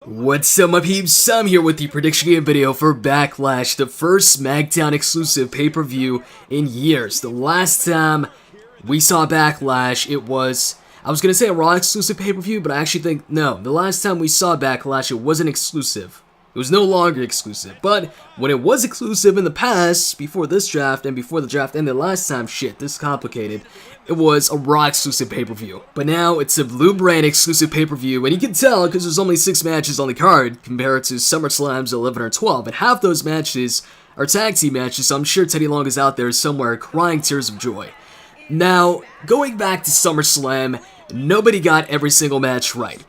What's up, my peeps? I'm here with the prediction game video for Backlash, the first SmackDown exclusive pay-per-view in years. The last time we saw Backlash, it was, I was gonna say a Raw exclusive pay-per-view, but I actually think, no, the last time we saw Backlash, it wasn't exclusive. It was no longer exclusive, but when it was exclusive in the past, before this draft and before the draft ended last time, shit, this is complicated, it was a Raw exclusive pay-per-view. But now it's a Blue Brand exclusive pay-per-view, and you can tell because there's only 6 matches on the card compared to SummerSlam's 11 or 12, and half those matches are tag team matches, so I'm sure Teddy Long is out there somewhere crying tears of joy. Now, going back to SummerSlam, nobody got every single match right.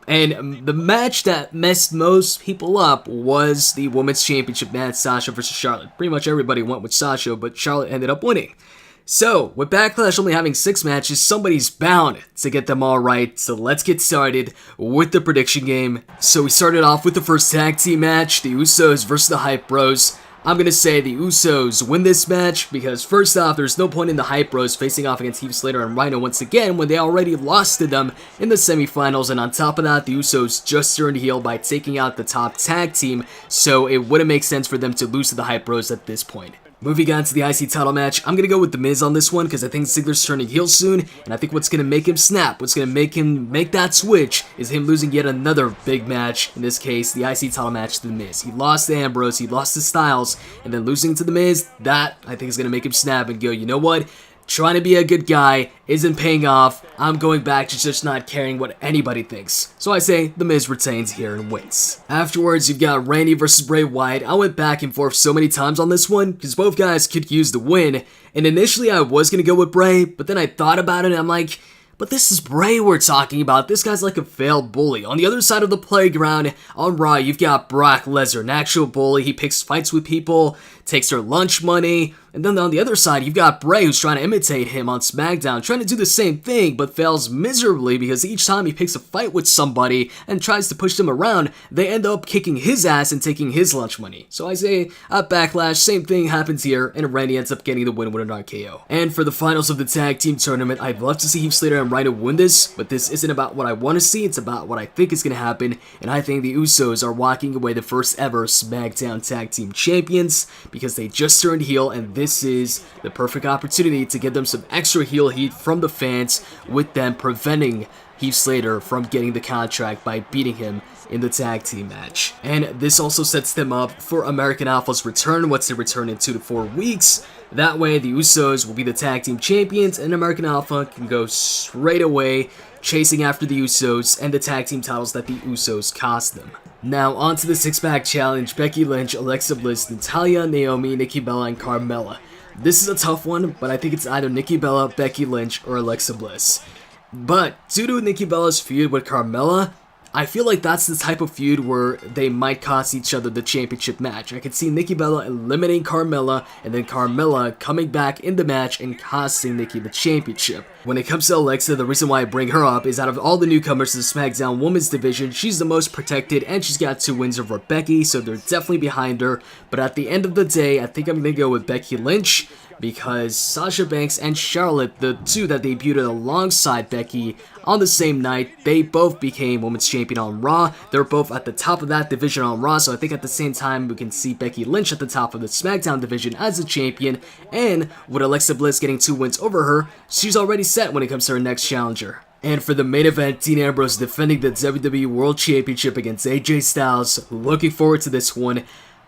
And the match that messed most people up was the Women's Championship match, Sasha versus Charlotte. Pretty much everybody went with Sasha, but Charlotte ended up winning. So, with Backlash only having 6 matches, somebody's bound to get them all right. So let's get started with the prediction game. So we started off with the first tag team match, the Usos versus the Hype Bros. I'm going to say the Usos win this match because first off, there's no point in the Hype Bros facing off against Heath, Slater, and Rhyno once again when they already lost to them in the semifinals, and on top of that, the Usos just turned heel by taking out the top tag team, so it wouldn't make sense for them to lose to the Hype Bros at this point. Moving on to the IC title match, I'm going to go with The Miz on this one because I think Ziggler's turning heel soon, and I think what's going to make him snap, what's going to make him make that switch, is him losing yet another big match, in this case, the IC title match to The Miz. He lost to Ambrose, he lost to Styles, and then losing to The Miz, that I think is going to make him snap and go, you know what? Trying to be a good guy isn't paying off. I'm going back to just not caring what anybody thinks. So I say The Miz retains here and wins. Afterwards, you've got Randy versus Bray Wyatt. I went back and forth so many times on this one because both guys could use the win. And initially I was going to go with Bray, but then I thought about it and I'm like, but this is Bray we're talking about. This guy's like a failed bully. On the other side of the playground, on Raw, you've got Brock Lesnar, an actual bully. He picks fights with people, takes their lunch money. And then on the other side, you've got Bray who's trying to imitate him on SmackDown, trying to do the same thing, but fails miserably because each time he picks a fight with somebody and tries to push them around, they end up kicking his ass and taking his lunch money. So I say, at Backlash, same thing happens here, and Randy ends up getting the win with an RKO. And for the finals of the tag team tournament, I'd love to see Heath, Slater, and Rhyno win this, but this isn't about what I want to see, it's about what I think is going to happen, and I think the Usos are walking away the first ever SmackDown Tag Team Champions because they just turned heel, and this is the perfect opportunity to give them some extra heel heat from the fans, with them preventing Heath Slater from getting the contract by beating him in the tag team match. And this also sets them up for American Alpha's return once they return in 2 to 4 weeks. That way, the Usos will be the tag team champions, and American Alpha can go straight away chasing after the Usos and the tag team titles that the Usos cost them. Now, on to the 6-pack challenge. Becky Lynch, Alexa Bliss, Natalya, Naomi, Nikki Bella, and Carmella. This is a tough one, but I think it's either Nikki Bella, Becky Lynch, or Alexa Bliss. But due to Nikki Bella's feud with Carmella, I feel like that's the type of feud where they might cost each other the championship match. I could see Nikki Bella eliminating Carmella, and then Carmella coming back in the match and costing Nikki the championship. When it comes to Alexa, the reason why I bring her up is out of all the newcomers to the SmackDown Women's division, she's the most protected, and she's got 2 wins over Becky, so they're definitely behind her. But at the end of the day, I think I'm going to go with Becky Lynch, because Sasha Banks and Charlotte, the 2 that debuted alongside Becky on the same night, they both became Women's Champion on Raw. They're both at the top of that division on Raw, so I think at the same time we can see Becky Lynch at the top of the SmackDown division as a champion, and with Alexa Bliss getting 2 wins over her, she's already set when it comes to her next challenger. And for the main event, Dean Ambrose defending the WWE World Championship against AJ Styles. Looking forward to this one.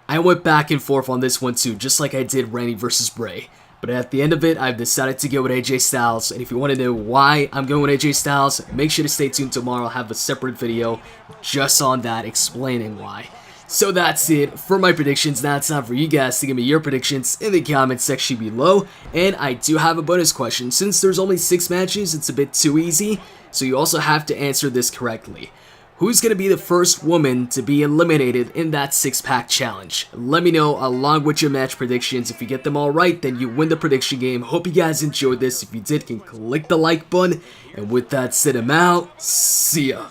I went back and forth on this one too, just like I did Randy versus Bray. But at the end of it, I've decided to go with AJ Styles, and if you want to know why I'm going with AJ Styles, make sure to stay tuned tomorrow. I'll have a separate video just on that, explaining why. So that's it for my predictions. Now it's time for you guys to give me your predictions in the comment section below, and I do have a bonus question. Since there's only 6 matches, it's a bit too easy, so you also have to answer this correctly. Who's going to be the first woman to be eliminated in that 6-pack challenge? Let me know along with your match predictions. If you get them all right, then you win the prediction game. Hope you guys enjoyed this. If you did, you can click the like button. And with that said, I'm out. See ya.